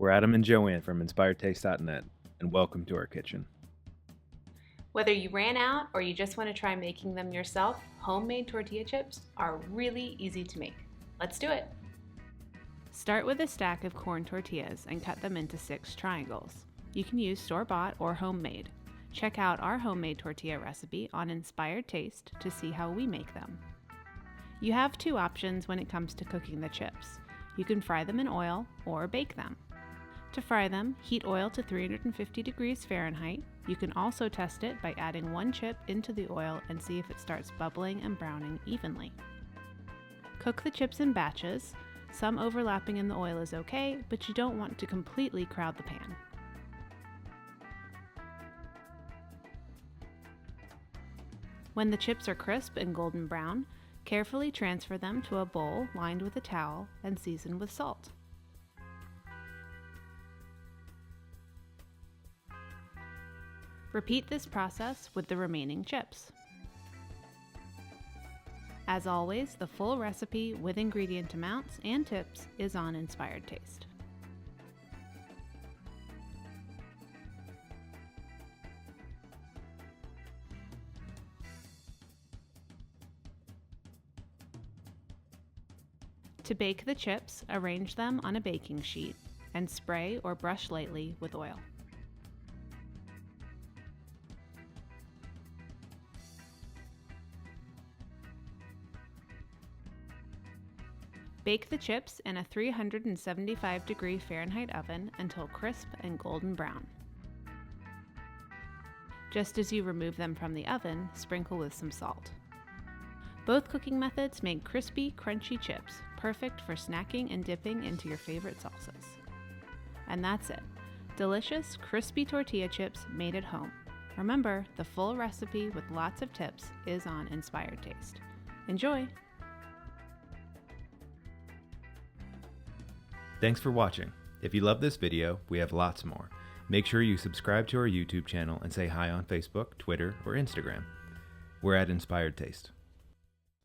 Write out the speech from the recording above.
We're Adam and Joanne from InspiredTaste.net, and welcome to our kitchen. Whether you ran out or you just want to try making them yourself, homemade tortilla chips are really easy to make. Let's do it! Start with a stack of corn tortillas and cut them into 6 triangles. You can use store-bought or homemade. Check out our homemade tortilla recipe on Inspired Taste to see how we make them. You have 2 options when it comes to cooking the chips. You can fry them in oil or bake them. To fry them, heat oil to 350 degrees Fahrenheit. You can also test it by adding 1 chip into the oil and see if it starts bubbling and browning evenly. Cook the chips in batches. Some overlapping in the oil is okay, but you don't want to completely crowd the pan. When the chips are crisp and golden brown, carefully transfer them to a bowl lined with a towel and season with salt. Repeat this process with the remaining chips. As always, the full recipe with ingredient amounts and tips is on Inspired Taste. To bake the chips, arrange them on a baking sheet and spray or brush lightly with oil. Bake the chips in a 375 degree Fahrenheit oven until crisp and golden brown. Just as you remove them from the oven, sprinkle with some salt. Both cooking methods make crispy, crunchy chips, perfect for snacking and dipping into your favorite salsas. And that's it. Delicious, crispy tortilla chips made at home. Remember, the full recipe with lots of tips is on Inspired Taste. Enjoy! Thanks for watching. If you love this video, we have lots more. Make sure you subscribe to our YouTube channel and say hi on Facebook, Twitter, or Instagram. We're at Inspired Taste.